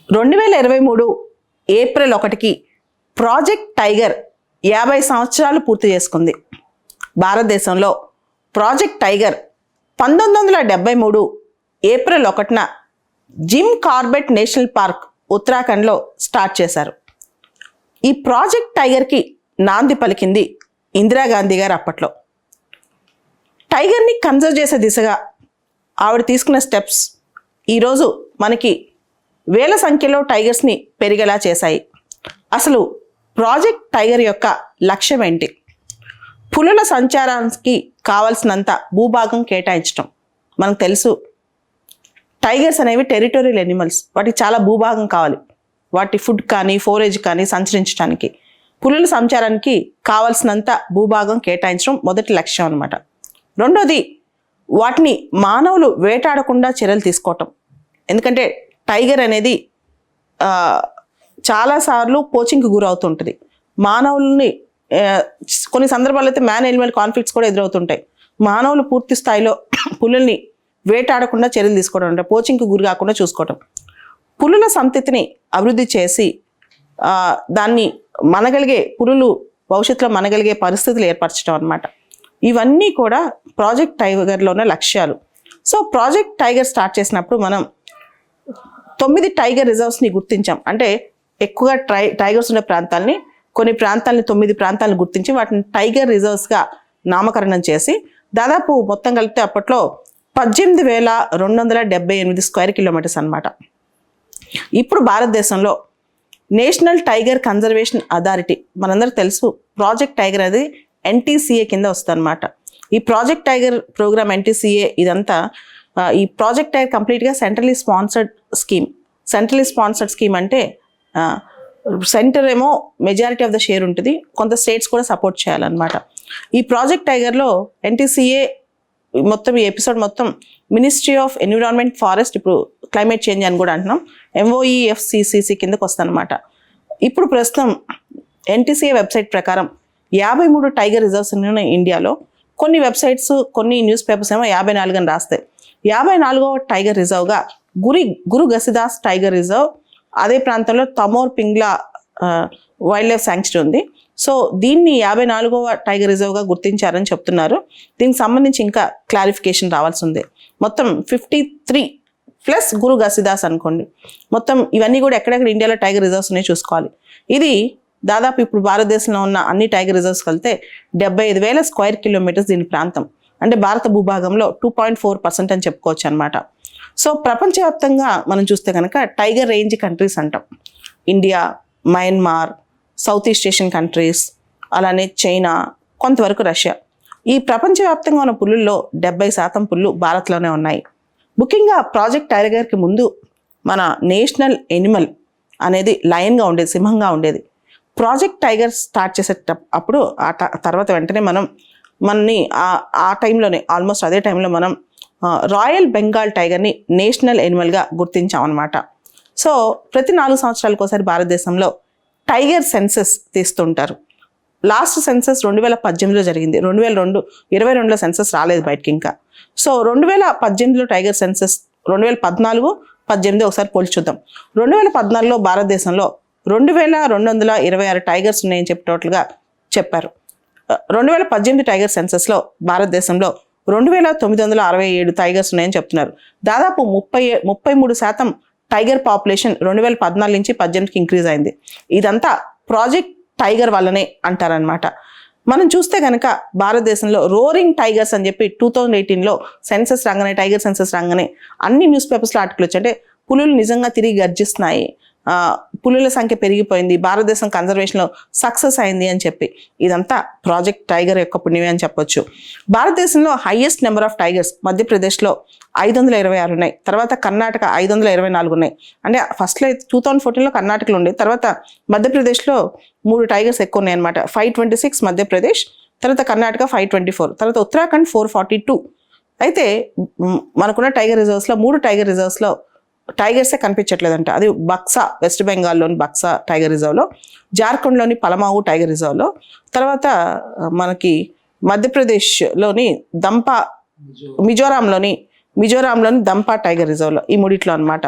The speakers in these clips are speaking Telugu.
2023 ఏప్రిల్ 1కి ప్రాజెక్ట్ టైగర్ 50 సంవత్సరాలు పూర్తి చేసుకుంది. భారతదేశంలో ప్రాజెక్ట్ టైగర్ 1973 ఏప్రిల్ 1న జిమ్ కార్బెట్ నేషనల్ పార్క్ ఉత్తరాఖండ్లో స్టార్ట్ చేశారు. ఈ ప్రాజెక్ట్ టైగర్కి నాంది పలికింది ఇందిరాగాంధీ గారు అప్పట్లో. టైగర్ని కన్జర్వ్ చేసే దిశగా ఆవిడ తీసుకున్న స్టెప్స్ ఈరోజు మనకి వేల సంఖ్యలో టైగర్స్ని పెరిగేలా చేశాయి. అసలు ప్రాజెక్ట్ టైగర్ యొక్క లక్ష్యం ఏంటి? పులుల సంచారానికి కావలసినంత భూభాగం కేటాయించడం. మనకు తెలుసు టైగర్స్ అనేవి టెరిటోరియల్ ఎనిమల్స్, వాటికి చాలా భూభాగం కావాలి. వాటి ఫుడ్ కానీ ఫోరేజ్ కానీ సంచరించడానికి, పులుల సంచారానికి కావలసినంత భూభాగం కేటాయించడం మొదటి లక్ష్యం అన్నమాట. రెండోది వాటిని మానవులు వేటాడకుండా చర్యలు తీసుకోవటం. ఎందుకంటే టైగర్ అనేది చాలాసార్లు పోచింగ్కి గురవుతుంటుంది. మానవుల్ని కొన్ని సందర్భాల్లో అయితే మ్యాన్ ఎనిమల్ కాన్ఫ్లిక్ట్స్ కూడా ఎదురవుతుంటాయి. మానవులు పూర్తి స్థాయిలో పులుల్ని వేటాడకుండా చర్యలు తీసుకోవడం అంటే పోచింగ్కి గురి కాకుండా చూసుకోవటం. పులుల సంతతిని అభివృద్ధి చేసి దాన్ని పులులు భవిష్యత్తులో మనగలిగే పరిస్థితులు ఏర్పరచడం అన్నమాట. ఇవన్నీ కూడా ప్రాజెక్ట్ టైగర్లో ఉన్న లక్ష్యాలు. సో ప్రాజెక్ట్ టైగర్ స్టార్ట్ చేసినప్పుడు మనం 9 టైగర్ రిజర్వ్స్ని గుర్తించాం. అంటే ఎక్కువగా టైగర్స్ ఉండే ప్రాంతాలని, కొన్ని ప్రాంతాలని 9 ప్రాంతాలను గుర్తించి వాటిని టైగర్ రిజర్వ్స్గా నామకరణం చేసి దాదాపు మొత్తం కలిపితే అప్పట్లో 18,278 స్క్వేర్ కిలోమీటర్స్ అన్నమాట. ఇప్పుడు భారతదేశంలో నేషనల్ టైగర్ కన్జర్వేషన్ అథారిటీ, మనందరికీ తెలుసు ప్రాజెక్ట్ టైగర్ అది NTCA కింద వస్తుంది అనమాట. ఈ ప్రాజెక్ట్ టైగర్ ప్రోగ్రామ్ NTCA ఇదంతా ఈ ప్రాజెక్ట్ టైగర్ కంప్లీట్గా సెంట్రలీ స్పాన్సర్డ్ స్కీమ్. అంటే సెంటర్ ఏమో మెజారిటీ ఆఫ్ ద షేర్ ఉంటుంది, కొంత స్టేట్స్ కూడా సపోర్ట్ చేయాలన్నమాట. ఈ ప్రాజెక్ట్ టైగర్లో NTCA మొత్తం ఈ ఎపిసోడ్ మొత్తం మినిస్ట్రీ ఆఫ్ ఎన్విరాన్మెంట్ ఫారెస్ట్, ఇప్పుడు క్లైమేట్ చేంజ్ అని కూడా అంటున్నాం, MOEFCCC కిందకు వస్తుందన్నమాట. ఇప్పుడు ప్రస్తుతం NTCA వెబ్సైట్ ప్రకారం 53 టైగర్ రిజర్వ్స్ ఉన్నాయి ఇండియాలో. కొన్ని వెబ్సైట్స్ కొన్ని న్యూస్ పేపర్స్ ఏమో 54 అని రాస్తాయి. 54వ టైగర్ రిజర్వ్గా గురు ఘసిదాస్ టైగర్ రిజర్వ్, అదే ప్రాంతంలో Tamor Pingla wild life sanctuary ఉంది. సో దీన్ని 54వ టైగర్ రిజర్వ్గా గుర్తించారని చెప్తున్నారు. దీనికి సంబంధించి ఇంకా క్లారిఫికేషన్ రావాల్సి ఉంది. మొత్తం 53 ప్లస్ గురు ఘసిదాస్ అనుకోండి. మొత్తం ఇవన్నీ కూడా ఎక్కడెక్కడ ఇండియాలో టైగర్ రిజర్వ్స్ ఉన్నాయి చూసుకోవాలి. ఇది దాదాపు ఇప్పుడు భారతదేశంలో ఉన్న అన్ని టైగర్ రిజర్వ్స్ కలితే 75,000 స్క్వేర్ కిలోమీటర్స్ దీని ప్రాంతం. అంటే భారత భూభాగంలో 2.4% అని చెప్పుకోవచ్చు అనమాట. సో ప్రపంచవ్యాప్తంగా మనం చూస్తే కనుక టైగర్ రేంజ్ కంట్రీస్ అంటాం. India, Myanmar, south east Asian countries, అలానే చైనా, కొంతవరకు రష్యా. ఈ ప్రపంచవ్యాప్తంగా ఉన్న పులుల్లో 70% పుల్లు భారత్లోనే ఉన్నాయి. ముఖ్యంగా ప్రాజెక్ట్ టైగర్కి ముందు మన నేషనల్ ఎనిమల్ అనేది లయన్గా ఉండేది, సింహంగా ఉండేది. ప్రాజెక్ట్ టైగర్ స్టార్ట్ చేసేటప్పుడు తర్వాత వెంటనే మనని ఆ టైంలోనే ఆల్మోస్ట్ అదే టైంలో మనం రాయల్ బెంగాల్ టైగర్ని నేషనల్ ఎనిమల్గా గుర్తించాం అనమాట. సో ప్రతి 4 సంవత్సరాలకు ఒకసారి భారతదేశంలో టైగర్ సెన్సస్ తీస్తుంటారు. లాస్ట్ సెన్సస్ 2018లో జరిగింది. 2022లో సెన్సస్ రాలేదు బయటికి ఇంకా. సో 2018లో టైగర్ సెన్సస్, 2014, 18 ఒకసారి పోల్చి చూద్దాం. 2014లో భారతదేశంలో 2,226 టైగర్స్ ఉన్నాయని చెప్పి టోటల్గా చెప్పారు. 2018 టైగర్ సెన్సస్లో భారతదేశంలో 2,967 టైగర్స్ ఉన్నాయని చెప్తున్నారు. దాదాపు 33% టైగర్ పాపులేషన్ 2014 నుంచి 18కి ఇంక్రీజ్ అయింది. ఇదంతా ప్రాజెక్ట్ టైగర్ వల్లనే అంటారనమాట. మనం చూస్తే కనుక భారతదేశంలో రోరింగ్ టైగర్స్ అని చెప్పి 2018లో సెన్సస్ రాగానే, టైగర్ సెన్సస్ రాగానే అన్ని న్యూస్ పేపర్స్లో ఆర్టికల్ వచ్చి, అంటే పులులు నిజంగా తిరిగి గర్జిస్తున్నాయి, పులుల సంఖ్య పెరిగిపోయింది, భారతదేశం కన్జర్వేషన్లో సక్సెస్ అయింది అని చెప్పి. ఇదంతా ప్రాజెక్ట్ టైగర్ యొక్క పుణ్యమే అని చెప్పొచ్చు. భారతదేశంలో హైయెస్ట్ నెంబర్ ఆఫ్ టైగర్స్ మధ్యప్రదేశ్లో 526 ఉన్నాయి. తర్వాత కర్ణాటక 524 ఉన్నాయి. అంటే ఫస్ట్లో 2014లో కర్ణాటకలో ఉండే, తర్వాత మధ్యప్రదేశ్లో 3 టైగర్స్ ఎక్కువ ఉన్నాయి అనమాట. 526 మధ్యప్రదేశ్, తర్వాత కర్ణాటక 524, తర్వాత ఉత్తరాఖండ్ 442. అయితే మనకున్న టైగర్ రిజర్వ్స్లో 3 టైగర్ రిజర్వ్స్లో టైగర్సే కనిపించట్లేదంట. అది బక్సా, వెస్ట్ బెంగాల్లోని బక్సా టైగర్ రిజర్వ్లో, జార్ఖండ్లోని పలమావు టైగర్ రిజర్వ్లో, తర్వాత మనకి మధ్యప్రదేశ్లోని దంపా, మిజోరాంలోని మిజోరాంలోని దంపా టైగర్ రిజర్వ్లో, ఈ మూడిట్లో అనమాట.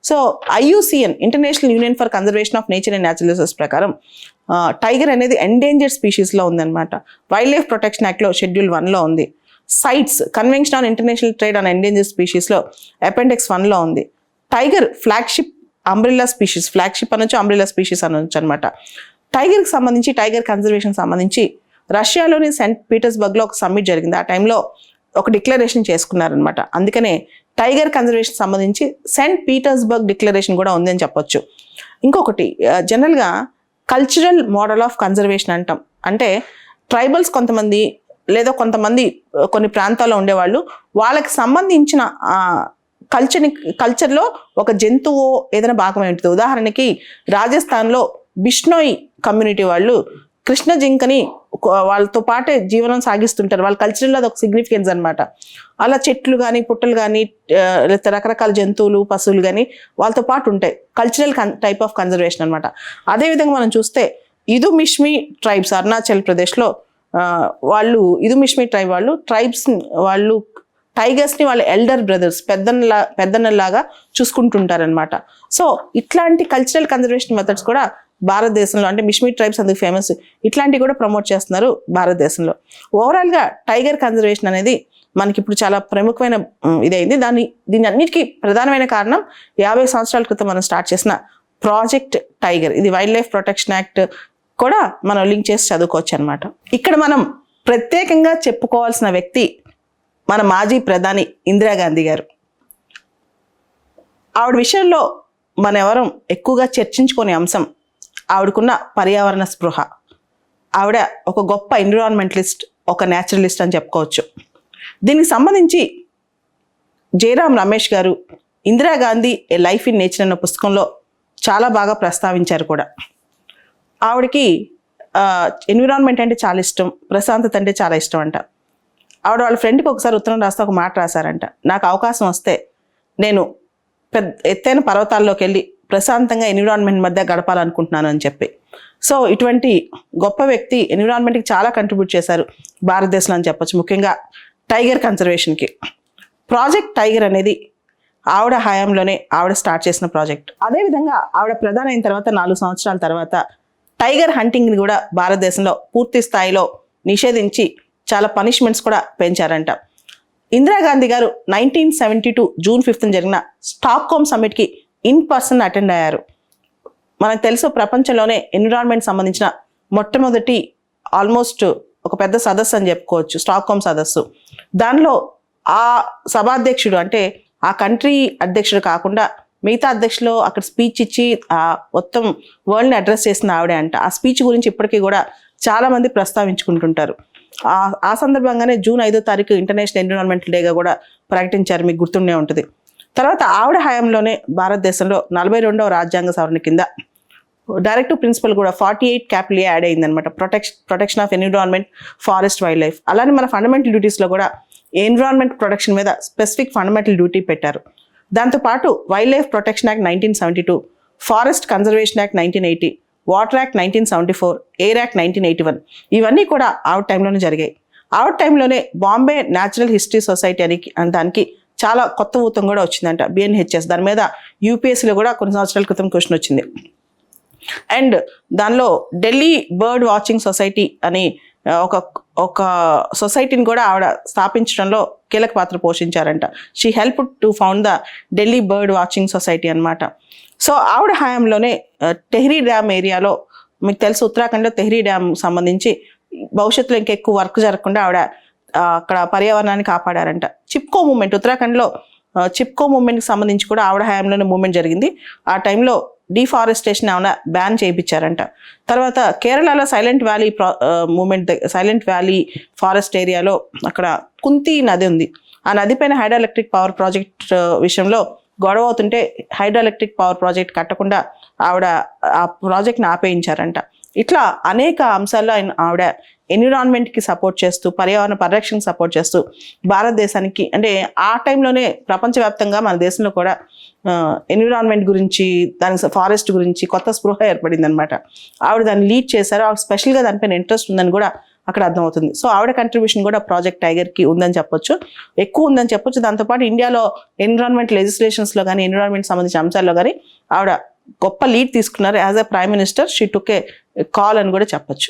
So IUCN international union for conservation of nature and natural resources ప్రకారం టైగర్ అనేది ఎండేంజర్డ్ స్పీషీస్లో ఉందన్నమాట. వైల్డ్ లైఫ్ ప్రొటెక్షన్ యాక్ట్లో షెడ్యూల్ 1లో ఉంది. CITES convention on international trade on endangered స్పీషీస్లో అపెండిక్స్ 1లో ఉంది. Tiger flagship umbrella species, flagship అనొచ్చు, అంబ్రెల్లా స్పీషీస్ అనొచ్చు అనమాట. టైగర్కి సంబంధించి, టైగర్ కన్జర్వేషన్ సంబంధించి రష్యాలోని సెయింట్ పీటర్స్బర్గ్లో ఒక సమ్మిట్ జరిగింది. ఆ టైంలో ఒక డిక్లరేషన్ చేసుకున్నారనమాట. అందుకనే టైగర్ కన్జర్వేషన్ సంబంధించి సెయింట్ పీటర్స్బర్గ్ డిక్లరేషన్ కూడా ఉందని చెప్పొచ్చు. ఇంకొకటి, జనరల్గా కల్చరల్ మోడల్ ఆఫ్ కన్జర్వేషన్ అంటాం. అంటే ట్రైబల్స్ కొంతమంది లేదా కొంతమంది కొన్ని ప్రాంతాల్లో ఉండేవాళ్ళు, వాళ్ళకి సంబంధించిన కల్చర్లో ఒక జంతువు ఏదైనా భాగమై ఉంటుంది. ఉదాహరణకి రాజస్థాన్లో బిష్నోయి కమ్యూనిటీ వాళ్ళు కృష్ణ జింకని వాళ్ళతో పాటే జీవనం సాగిస్తుంటారు. వాళ్ళ కల్చర్లో అది ఒక సిగ్నిఫికెన్స్ అనమాట. అలా చెట్లు కానీ, పుట్టలు కానీ, రకరకాల జంతువులు, పశువులు కానీ వాళ్ళతో పాటు ఉంటాయి. కల్చరల్ టైప్ ఆఫ్ కన్జర్వేషన్ అనమాట. అదేవిధంగా మనం చూస్తే ఇదుమిష్మి ట్రైబ్స్ అరుణాచల్ ప్రదేశ్లో వాళ్ళు, ఇదుమిష్మి ట్రైబ్ వాళ్ళు టైగర్స్ని వాళ్ళ ఎల్డర్ బ్రదర్స్, పెద్దన్నలాగా చూసుకుంటుంటారనమాట. సో ఇట్లాంటి కల్చరల్ కన్జర్వేషన్ మెథడ్స్ కూడా భారతదేశంలో, అంటే మిష్మి ట్రైబ్స్ అందుకు ఫేమస్, ఇట్లాంటివి కూడా ప్రమోట్ చేస్తున్నారు భారతదేశంలో. ఓవరాల్గా టైగర్ కన్జర్వేషన్ అనేది మనకి ఇప్పుడు చాలా ప్రముఖమైన ఇదైంది. దీని అన్నిటికీ ప్రధానమైన కారణం 50 సంవత్సరాల క్రితం మనం స్టార్ట్ చేసిన ప్రాజెక్ట్ టైగర్. ఇది వైల్డ్ లైఫ్ ప్రొటెక్షన్ యాక్ట్ కూడా మనం లింక్ చేసి చదువుకోవచ్చు అనమాట. ఇక్కడ మనం ప్రత్యేకంగా చెప్పుకోవాల్సిన వ్యక్తి మన మాజీ ప్రధాని ఇందిరాగాంధీ గారు. ఆవిడ విషయంలో మన ఎవరం ఎక్కువగా చర్చించుకునే అంశం ఆవిడకున్న పర్యావరణ స్పృహ. ఆవిడ ఒక గొప్ప ఎన్విరాన్మెంటలిస్ట్, ఒక న్యాచురలిస్ట్ అని చెప్పుకోవచ్చు. దీనికి సంబంధించి జయరాం రమేష్ గారు ఇందిరాగాంధీ ఏ లైఫ్ ఇన్ నేచర్ అన్న పుస్తకంలో చాలా బాగా ప్రస్తావించారు కూడా. ఆవిడకి ఎన్విరాన్మెంట్ అంటే చాలా ఇష్టం, ప్రశాంతత అంటే చాలా ఇష్టం అంట. ఆవిడ వాళ్ళ ఫ్రెండ్కి ఒకసారి ఉత్తరం రాస్తే ఒక మాట రాశారంట, నాకు అవకాశం వస్తే నేను ఎత్తైన పర్వతాల్లోకి వెళ్ళి ప్రశాంతంగా ఎన్విరాన్మెంట్ మధ్య గడపాలనుకుంటున్నాను అని చెప్పి. సో ఇటువంటి గొప్ప వ్యక్తి ఎన్విరాన్మెంట్కి చాలా కంట్రిబ్యూట్ చేశారు భారతదేశంలో అని చెప్పొచ్చు, ముఖ్యంగా టైగర్ కన్జర్వేషన్కి. ప్రాజెక్ట్ టైగర్ అనేది ఆవిడ హయాంలోనే ఆవిడ స్టార్ట్ చేసిన ప్రాజెక్ట్. అదేవిధంగా ఆవిడ ప్రధాని అయిన తర్వాత 4 సంవత్సరాల తర్వాత టైగర్ హంటింగ్ని కూడా భారతదేశంలో పూర్తి స్థాయిలో నిషేధించి చాలా పనిష్మెంట్స్ కూడా పెంచారంట. ఇందిరాగాంధీ గారు 1972 జూన్ 5th జరిగిన స్టాక్హోమ్ సమ్మిట్కి ఇన్-పర్సన్ అటెండ్ అయ్యారు. మనకు తెలుసు, ప్రపంచంలోనే ఎన్విరాన్మెంట్ సంబంధించిన మొట్టమొదటి ఆల్మోస్ట్ ఒక పెద్ద సదస్సు అని చెప్పుకోవచ్చు స్టాక్హోమ్ సదస్సు. దానిలో ఆ సభాధ్యక్షుడు, అంటే ఆ కంట్రీ అధ్యక్షుడు కాకుండా మిగతా అధ్యక్షులు అక్కడ స్పీచ్ ఇచ్చి మొత్తం వరల్డ్ని అడ్రస్ చేసిన ఆవిడే అంట. ఆ స్పీచ్ గురించి ఇప్పటికీ కూడా చాలామంది ప్రస్తావించుకుంటుంటారు. ఆ సందర్భంగానే జూన్ 5వ తారీఖు ఇంటర్నేషనల్ ఎన్విరాన్మెంటల్ డేగా కూడా ప్రకటించారు, మీకు గుర్తుండే ఉంటుంది. తర్వాత ఆవిడ హయాంలోనే భారతదేశంలో 42వ రాజ్యాంగ సవరణ కింద డైరెక్టివ్ ప్రిన్సిపల్ కూడా 48 క్యాపిటల్ యాడ్ అయిందనమాట. Protection of environment, forest, wild life. అలానే మన ఫండమెంటల్ డ్యూటీస్లో కూడా ఎన్విరాన్మెంట్ ప్రొటెక్షన్ మీద స్పెసిఫిక్ ఫండమెంటల్ డ్యూటీ పెట్టారు. దాంతోపాటు wild life protection act 1972, forest conservation act 1980, water act 1974, air act 1981, ఇవన్నీ కూడా ఆవిడ టైంలోనే జరిగాయి. ఆవిడ టైంలోనే బాంబే న్యాచురల్ హిస్టరీ సొసైటీ అని దానికి చాలా కొత్త ఊతం కూడా వచ్చిందంట, BNHS. దాని మీద UPSCలో కూడా కొన్ని సంవత్సరాల క్రితం క్వశ్చన్ వచ్చింది. అండ్ దానిలో ఢిల్లీ బర్డ్ వాచింగ్ సొసైటీ అని ఒక సొసైటీని కూడా ఆవిడ స్థాపించడంలో కీలక పాత్ర పోషించారంట. She help to found the Delhi bird watching society అనమాట. సో ఆవిడ హయాంలోనే టెహ్రీ డ్యామ్ ఏరియాలో, మీకు తెలుసు ఉత్తరాఖండ్లో టెహ్రీ డ్యామ్ సంబంధించి భవిష్యత్తులో ఇంకెక్కువ వర్క్ జరగకుండా ఆవిడ అక్కడ పర్యావరణాన్ని కాపాడారంట. చిప్కో మూమెంట్, ఉత్తరాఖండ్లో చిప్కో మూమెంట్కి సంబంధించి కూడా ఆవిడ హయాంలోనే మూమెంట్ జరిగింది. ఆ టైంలో డిఫారెస్టేషన్ ఏమైనా బ్యాన్ చేయించారంట. తర్వాత కేరళలో silent valley movement, silent valley forest ఏరియాలో అక్కడ కుంతి నది ఉంది. ఆ నది పైన హైడ్రో ఎలక్ట్రిక్ పవర్ ప్రాజెక్ట్ విషయంలో గొడవ అవుతుంటే హైడ్రో ఎలక్ట్రిక్ పవర్ ప్రాజెక్ట్ కట్టకుండా ఆవిడ ఆ ప్రాజెక్ట్ని ఆపేయించారంట. ఇట్లా అనేక అంశాల్లో ఆవిడ ఎన్విరాన్మెంట్కి సపోర్ట్ చేస్తూ, పర్యావరణ పరిరక్షణకి సపోర్ట్ చేస్తూ భారతదేశానికి, అంటే ఆ టైంలోనే ప్రపంచవ్యాప్తంగా మన దేశంలో కూడా ఎన్విరాన్మెంట్ గురించి, దానికి ఫారెస్ట్ గురించి కొత్త స్పృహ ఏర్పడింది అనమాట. ఆవిడ దాన్ని లీడ్ చేశారు. ఆవిడ స్పెషల్గా దానిపైన ఇంట్రెస్ట్ ఉందని కూడా అక్కడ అర్థమవుతుంది. సో ఆవిడ కంట్రిబ్యూషన్ కూడా ప్రాజెక్ట్ టైగర్కి ఉందని చెప్పొచ్చు, ఎక్కువ ఉందని చెప్పొచ్చు. దాంతోపాటు ఇండియాలో ఎన్విరాన్మెంట్ లెజిస్లేషన్స్లో కానీ ఎన్విరాన్మెంట్ సంబంధించిన అంశాల్లో కానీ ఆవిడ గొప్ప లీడ్ తీసుకున్నారు. As a prime minister she took A call అని కూడా చెప్పొచ్చు.